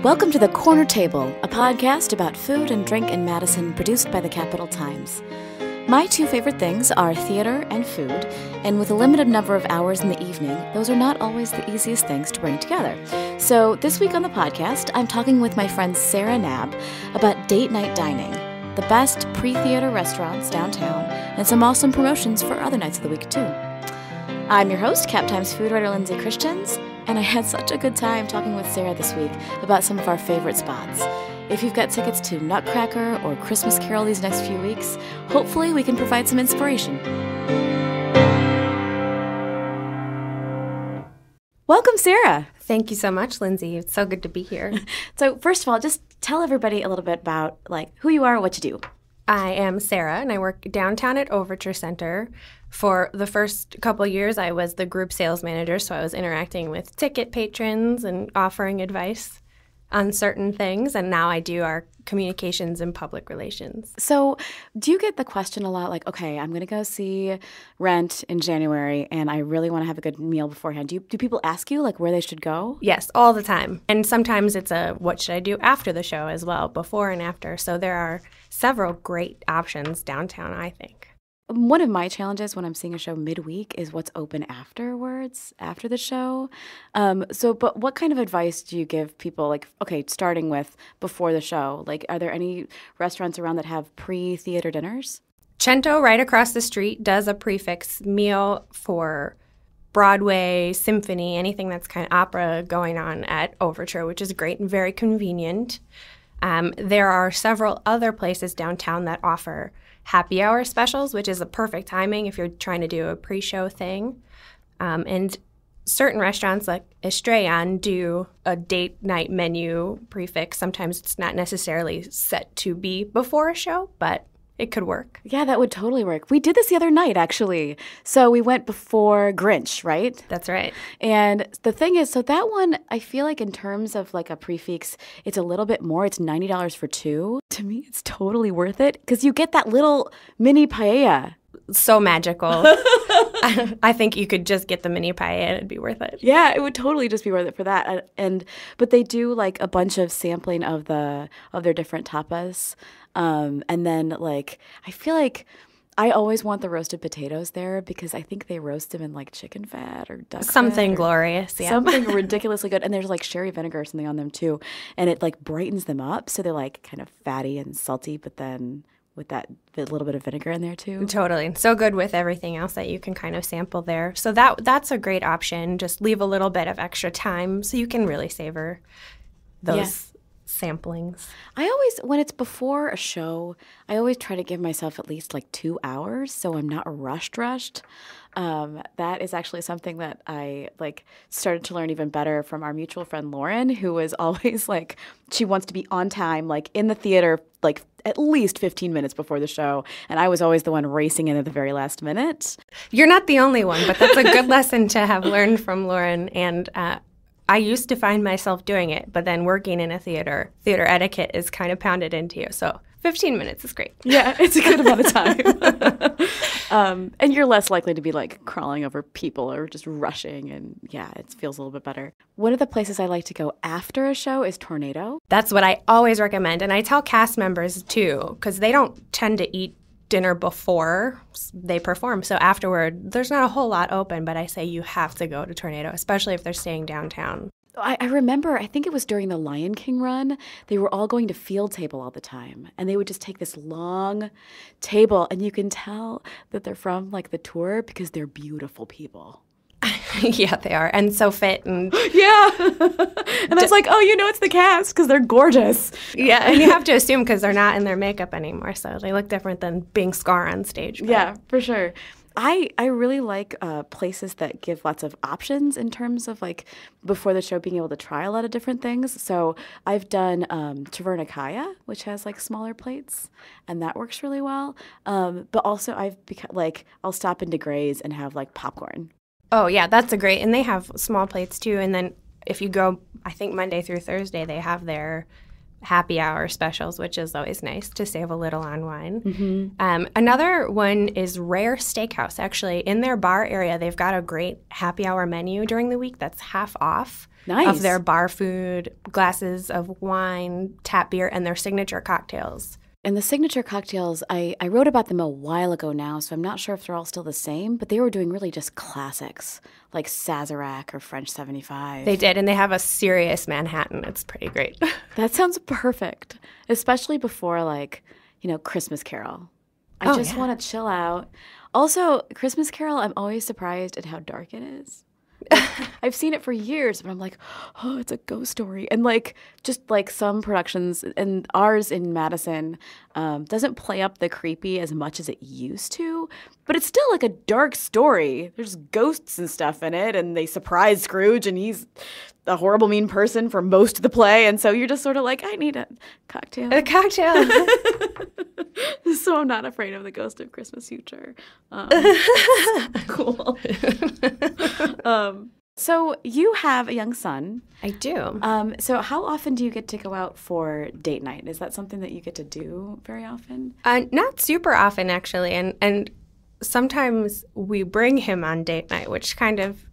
Welcome to The Corner Table, a podcast about food and drink in Madison produced by the Capital Times. My two favorite things are theater and food, and with a limited number of hours in the evening, those are not always the easiest things to bring together. So this week on the podcast, I'm talking with my friend Sarah Knab about date night dining, the best pre-theater restaurants downtown, and some awesome promotions for other nights of the week too. I'm your host, Cap Times food writer Lindsay Christians, and I had such a good time talking with Sarah this week about some of our favorite spots. If you've got tickets to Nutcracker or Christmas Carol these next few weeks, hopefully we can provide some inspiration. Welcome, Sarah. Thank you so much, Lindsay. It's so good to be here. So first of all, just tell everybody a little bit about who you are, what you do. I am Sarah, and I work downtown at Overture Center. For the first couple years, I was the group sales manager, so I was interacting with ticket patrons and offering advice on certain things, and now I do our communications and public relations. So do you get the question a lot like, okay, I'm going to go see Rent in January, and I really want to have a good meal beforehand. Do people ask you where they should go? Yes, all the time. And sometimes it's what should I do after the show as well, before and after. So there are several great options downtown, I think. One of my challenges when I'm seeing a show midweek is what's open afterwards, after the show. But what kind of advice do you give people, starting with before the show? Are there any restaurants around that have pre-theater dinners? Cento, right across the street, does a prefix meal for Broadway, symphony, anything that's kind of opera going on at Overture, which is great and very convenient. There are several other places downtown that offer happy hour specials, which is a perfect timing if you're trying to do a pre-show thing. And certain restaurants like Estrellan do a date night menu prefix. Sometimes it's not necessarily set to be before a show, but it could work. Yeah, that would totally work. We did this the other night, actually. So we went before Grinch, right? That's right. And the thing is, so that one, I feel like in terms of a prefix, it's a little bit more. It's $90 for two. To me, it's totally worth it because you get that little mini paella. So magical. I think you could just get the mini paella and it'd be worth it. Yeah, it would totally just be worth it for that. But they do a bunch of sampling of their different tapas. And then I feel like I always want the roasted potatoes there because I think they roast them in chicken fat or duck something fat glorious, yeah. Something ridiculously good. And there's sherry vinegar or something on them too. And it brightens them up so they're kind of fatty and salty, but then with that little bit of vinegar in there too. Totally. So good with everything else that you can kind of sample there. So that's a great option. Just leave a little bit of extra time so you can really savor those samplings. I always, when it's before a show, I always try to give myself at least 2 hours so I'm not rushed. That is actually something that I started to learn even better from our mutual friend Lauren, who was always she wants to be on time, in the theater, at least 15 minutes before the show. And I was always the one racing in at the very last minute. You're not the only one, but that's a good lesson to have learned from Lauren. And I used to find myself doing it, but then working in a theater etiquette is kind of pounded into you. So 15 minutes is great. Yeah, it's a good amount of time. And you're less likely to be crawling over people or just rushing. And yeah, it feels a little bit better. One of the places I like to go after a show is Tornado. That's what I always recommend. And I tell cast members too, because they don't tend to eat dinner before they perform. So afterward, there's not a whole lot open, but I say you have to go to Tornado, especially if they're staying downtown. I remember, I think it was during the Lion King run, they were all going to Field Table all the time. And they would just take this long table, and you can tell that they're from the tour because they're beautiful people. Yeah, they are. And so fit. And yeah. And I was it's the cast because they're gorgeous. Yeah, and you have to assume because they're not in their makeup anymore. So they look different than being Scar on stage. But. Yeah, for sure. I really like places that give lots of options in terms of before the show being able to try a lot of different things. So I've done Taverna Kaya, which has smaller plates, and that works really well. But also I've I'll stop into Gray's and have popcorn. Oh, yeah, that's a great. And they have small plates, too. And then if you go, I think Monday through Thursday, they have their happy hour specials, which is always nice to save a little on wine. Another one is Rare Steakhouse. Actually, in their bar area, they've got a great happy hour menu during the week that's half off of their bar food, glasses of wine, tap beer, and their signature cocktails. And the signature cocktails, I wrote about them a while ago now, so I'm not sure if they're all still the same, but they were doing really just classics, like Sazerac or French 75. They did, and they have a serious Manhattan. It's pretty great. That sounds perfect, especially before, like, Christmas Carol. I just want to chill out. Also, Christmas Carol, I'm always surprised at how dark it is. I've seen it for years, but I'm like, oh, it's a ghost story. And just some productions, and ours in Madison doesn't play up the creepy as much as it used to, but it's still like a dark story. There's ghosts and stuff in it, and they surprise Scrooge, and he's a horrible, mean person for most of the play. And so you're just sort of like, I need a cocktail. A cocktail. So I'm not afraid of the ghost of Christmas future. Cool. So you have a young son. I do. So how often do you get to go out for date night? Is that something that you get to do very often? Not super often, actually. And sometimes we bring him on date night, which kind of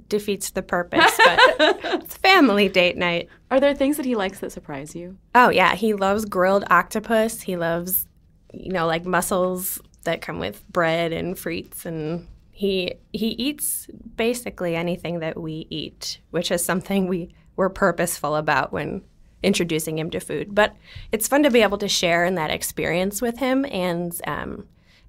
defeats the purpose, but it's family date night. Are there things that he likes that surprise you? Oh, yeah. He loves grilled octopus. He loves, like mussels that come with bread and frites, and he eats basically anything that we eat, which is something we were purposeful about when introducing him to food. But it's fun to be able to share in that experience with him, and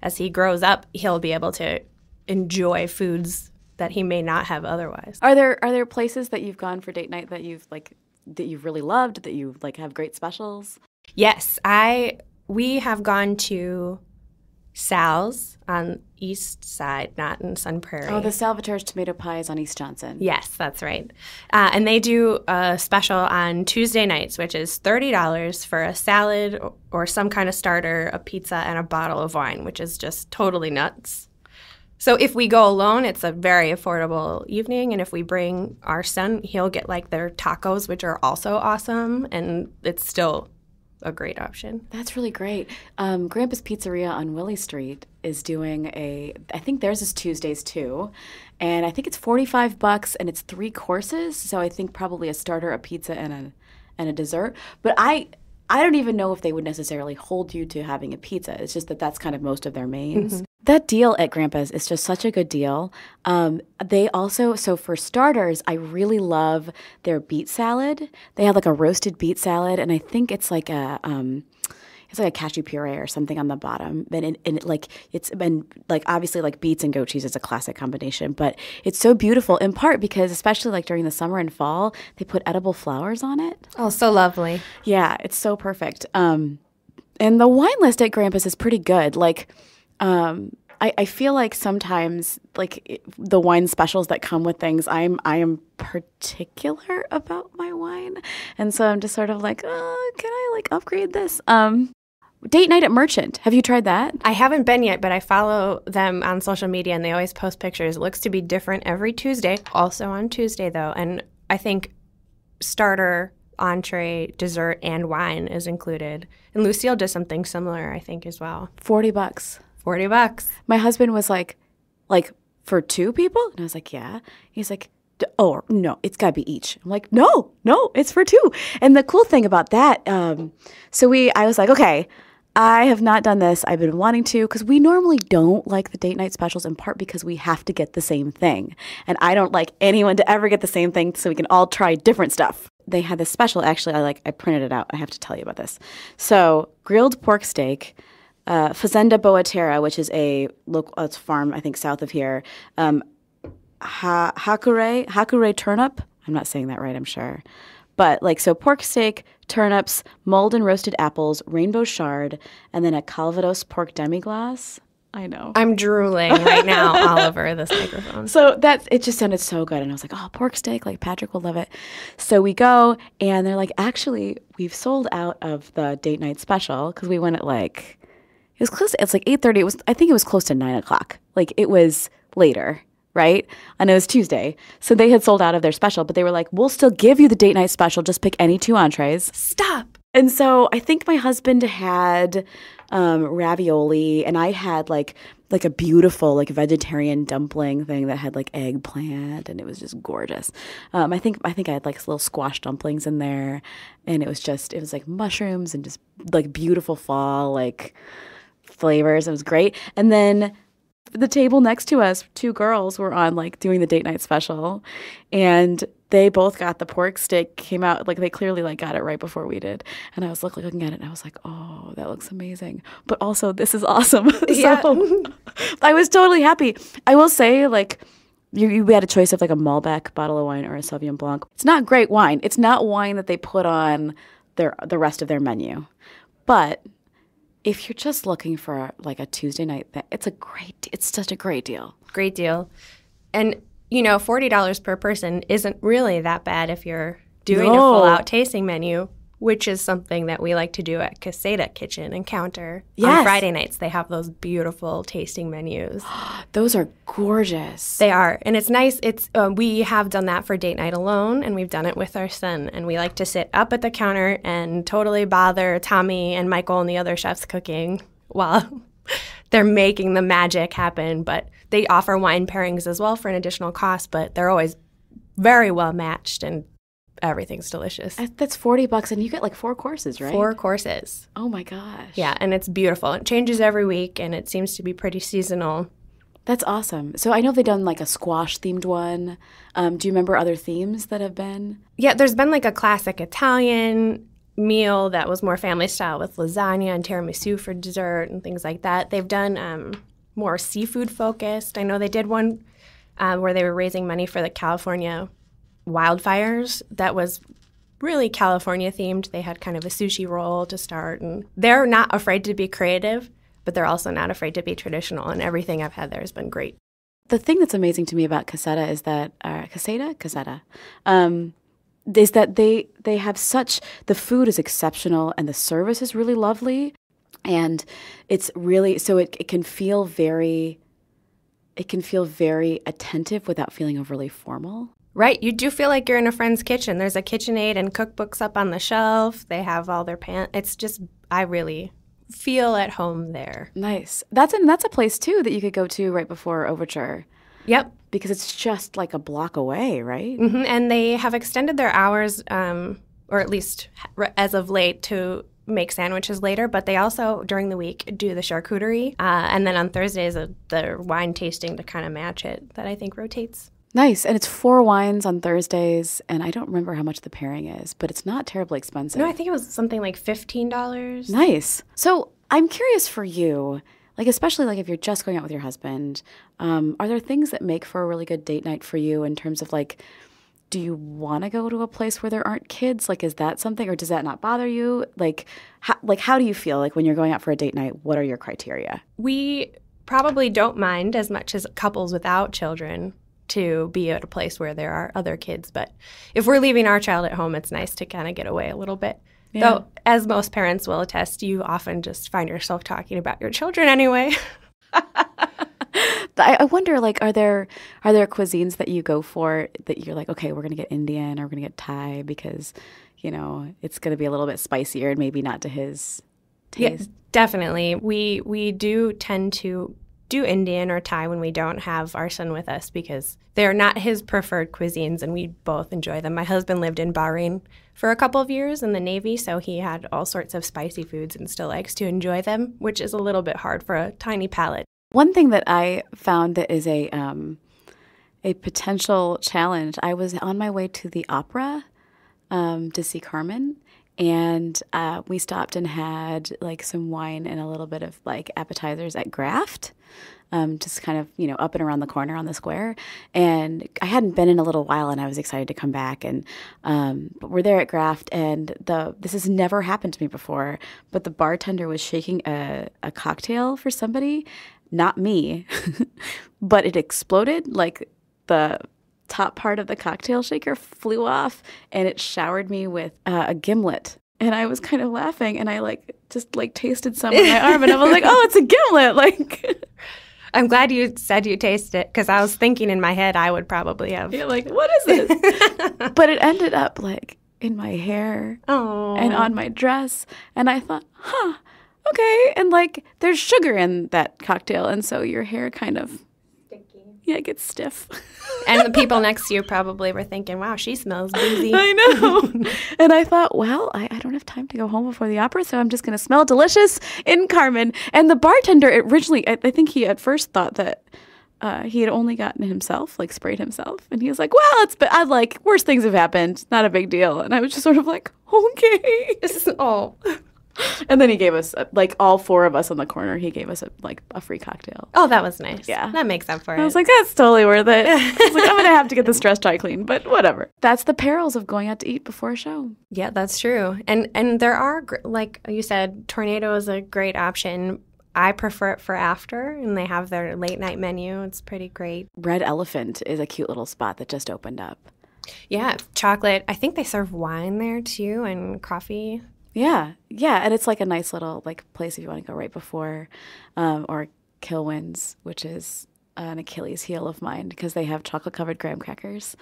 as he grows up, he'll be able to enjoy foods that he may not have otherwise. Are there places that you've gone for date night that you've really loved, that you have great specials? Yes, we have gone to Sal's on East Side, not in Sun Prairie. Oh, the Salvatore's Tomato Pie is on East Johnson. Yes, that's right. And they do a special on Tuesday nights, which is $30 for a salad or some kind of starter, a pizza, and a bottle of wine, which is just totally nuts. So if we go alone, it's a very affordable evening. And if we bring our son, he'll get their tacos, which are also awesome. And it's still a great option. That's really great. Grandpa's Pizzeria on Willie Street is doing I think theirs is Tuesdays too. And I think it's $45 and it's 3 courses. So I think probably a starter, a pizza, and a dessert. But I don't even know if they would necessarily hold you to having a pizza. It's just that's kind of most of their mains. Mm-hmm. That deal at Grandpa's is just such a good deal. They also, so for starters, I really love their beet salad. They have a roasted beet salad, and I think it's like a cashew puree or something on the bottom. It's obviously beets and goat cheese is a classic combination, but it's so beautiful in part because especially during the summer and fall, they put edible flowers on it. Oh, so lovely. Yeah, it's so perfect. And the wine list at Grandpa's is pretty good. I feel like sometimes the wine specials that come with things, I am particular about my wine, and so I'm just sort of can I upgrade this? Date night at Merchant. Have you tried that? I haven't been yet, but I follow them on social media, and they always post pictures. It looks to be different every Tuesday. Also on Tuesday, though, and I think starter, entree, dessert, and wine is included. And Lucille does something similar, I think, as well. $40. $40. My husband was like for 2 people? And I was like, yeah. He's like, oh, no, it's got to be each. I'm like, no, it's for 2. And the cool thing about that, I was like, okay, I have not done this. I've been wanting to because we normally don't like the date night specials in part because we have to get the same thing. And I don't like anyone to ever get the same thing so we can all try different stuff. They had this special. Actually, I printed it out. I have to tell you about this. So grilled pork steak, Fazenda Boatera, which is a local farm, I think, south of here. Hakure turnip. I'm not saying that right, I'm sure. But so pork steak, turnips, mulled and roasted apples, rainbow chard, and then a Calvados pork demi-glace. I know. I'm drooling right now all over this microphone. So it just sounded so good. And I was like, oh, pork steak, Patrick will love it. So we go, and they're like, actually, we've sold out of the date night special because we went at it was close. It's 8:30. I think it was close to 9 o'clock. It was later, right? And it was Tuesday. So they had sold out of their special, but they were like, we'll still give you the date night special. Just pick any 2 entrees. Stop. And so I think my husband had ravioli, and I had like a beautiful like vegetarian dumpling thing that had like eggplant, and it was just gorgeous. I think I had like little squash dumplings in there, and it was like mushrooms and just like beautiful fall like flavors. It was great. And then the table next to us, two girls were on like doing the date night special, and they both got the pork steak. Came out like they clearly like got it right before we did, and I was looking at it and I was like, oh, that looks amazing, but also this is awesome. So I was totally happy. I will say, like, you had a choice of like a Malbec bottle of wine or a Sauvignon Blanc. It's not great wine. It's not wine that they put on the rest of their menu, but if you're just looking for like a Tuesday night, it's such a great deal. Great deal. And, $40 per person isn't really that bad if you're doing a full-out tasting menu, which is something that we like to do at Caseta Kitchen and Counter. Yes. On Friday nights, they have those beautiful tasting menus. Those are gorgeous. They are. And it's nice. We have done that for date night alone, and we've done it with our son. And we like to sit up at the counter and totally bother Tommy and Michael and the other chefs cooking while they're making the magic happen. But they offer wine pairings as well for an additional cost, but they're always very well matched, and everything's delicious. That's $40, and you get like 4 courses, right? 4 courses. Oh my gosh. Yeah, and it's beautiful. It changes every week, and it seems to be pretty seasonal. That's awesome. So I know they've done like a squash-themed one. Do you remember other themes that have been? Yeah, there's been like a classic Italian meal that was more family style with lasagna and tiramisu for dessert and things like that. They've done more seafood focused. I know they did one where they were raising money for the California wildfires that was really California themed. They had kind of a sushi roll to start, and they're not afraid to be creative, but they're also not afraid to be traditional, and everything I've had there has been great. The thing that's amazing to me about Caseta is that Caseta is that they have such, the food is exceptional and the service is really lovely, and it's really, so it can feel very attentive without feeling overly formal. Right. You do feel like you're in a friend's kitchen. There's a KitchenAid and cookbooks up on the shelf. They have all their It's just, I really feel at home there. Nice. That's a place, too, that you could go to right before Overture. Yep. Because it's just like a block away, right? Mm-hmm. And they have extended their hours, or at least as of late, to make sandwiches later, but they also, during the week, do the charcuterie. And then on Thursdays, the wine tasting to kind of match it that I think rotates. Nice. And it's 4 wines on Thursdays, and I don't remember how much the pairing is, but it's not terribly expensive. No, I think it was something like $15. Nice. So I'm curious for you, like especially like if you're just going out with your husband, are there things that make for a really good date night for you in terms of like, do you want to go to a place where there aren't kids? Like, is that something, or does that not bother you? How do you feel like when you're going out for a date night? What are your criteria? We probably don't mind as much as couples without children to be at a place where there are other kids. But if we're leaving our child at home, it's nice to kind of get away a little bit. Yeah. Though, as most parents will attest, you often just find yourself talking about your children anyway. I wonder, like, are there cuisines that you go for that you're like, okay, we're going to get Indian or we're going to get Thai because, it's going to be a little bit spicier and maybe not to his taste? Yeah, definitely. We do tend to do Indian or Thai when we don't have our son with us because they're not his preferred cuisines, and we both enjoy them. My husband lived in Bahrain for a couple of years in the Navy, so he had all sorts of spicy foods and still likes to enjoy them, which is a little bit hard for a tiny palate. One thing that I found that is a potential challenge, I was on my way to the opera to see Carmen, and we stopped and had like some wine and a little bit of like appetizers at Graft, just kind of, up and around the corner on the square. And I hadn't been in a little while, and I was excited to come back. And but we're there at Graft, and this has never happened to me before, but the bartender was shaking a cocktail for somebody. Not me, but it exploded. Like the top part of the cocktail shaker flew off, and it showered me with a gimlet. And I was kind of laughing, and I just tasted some on my arm, and I was like, "Oh, it's a gimlet!" I'm glad you said you tasted it, because I was thinking in my head I would probably have. You're like, what is this? But it ended up in my hair Oh. and on my dress. And I thought, okay. And like there's sugar in that cocktail. And so your hair kind of, it gets stiff. And the people next to you probably were thinking, wow, she smells boozy. I know. And I thought, well, I don't have time to go home before the opera, so I'm just going to smell delicious in Carmen. And the bartender originally, I think he at first thought that he had only gotten himself, like sprayed himself. And he was like, well, I'd like, worse things have happened. Not a big deal. And I was just sort of like, okay. And then he gave us, like all four of us on the corner, he gave us a free cocktail. Oh, that was nice. Yeah. That makes up for it. I was like, that's totally worth it. I was like, I'm going to have to get this dress dry clean, but whatever. That's the perils of going out to eat before a show. Yeah, that's true. And there are, like you said, Tornado is a great option. I prefer it for after, and they have their late night menu. It's pretty great. Red Elephant is a cute little spot that just opened up. Yeah, chocolate. I think they serve wine there too, and coffee. Yeah, and it's like a nice little like place if you want to go right before, or Kilwins, which is an Achilles heel of mine because they have chocolate-covered graham crackers.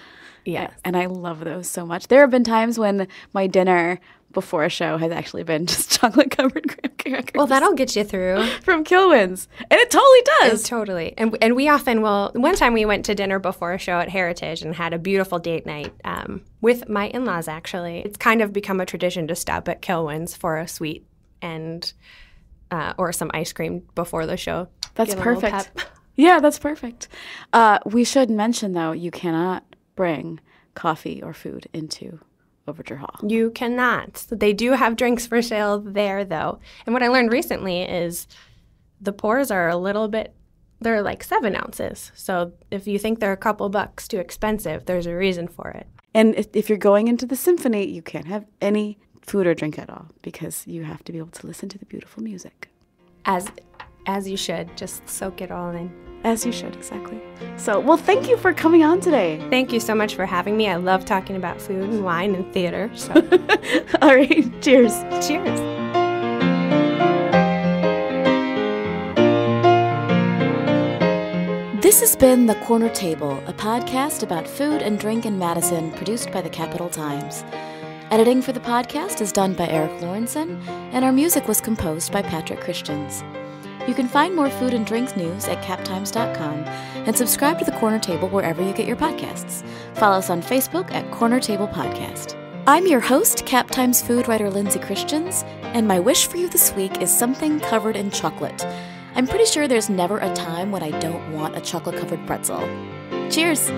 Yes. And I love those so much. There have been times when my dinner before a show has actually been just chocolate-covered graham crackers. Well, that'll get you through. From Kilwins. And it totally does. Totally. And we often will. One time we went to dinner before a show at Heritage and had a beautiful date night with my in-laws, actually. It's kind of become a tradition to stop at Kilwins for a sweet and or some ice cream before the show. That's perfect. Yeah, that's perfect. We should mention, though, you cannot bring coffee or food into Overture Hall. You cannot. They do have drinks for sale there, though. And what I learned recently is the pours are a little bit, they're like 7 ounces. So if you think they're a couple bucks too expensive, there's a reason for it. And if you're going into the symphony, you can't have any food or drink at all because you have to be able to listen to the beautiful music. As you should. Just soak it all in. As you should, exactly. So, well, thank you for coming on today. Thank you so much for having me. I love talking about food and wine and theater. So. All right. Cheers. Cheers. This has been The Corner Table, a podcast about food and drink in Madison, produced by the Capital Times. Editing for the podcast is done by Eric Lawrenson, and our music was composed by Patrick Christians. You can find more food and drink news at captimes.com and subscribe to The Corner Table wherever you get your podcasts. Follow us on Facebook at Corner Table Podcast. I'm your host, Cap Times food writer Lindsay Christians, and my wish for you this week is something covered in chocolate. I'm pretty sure there's never a time when I don't want a chocolate-covered pretzel. Cheers!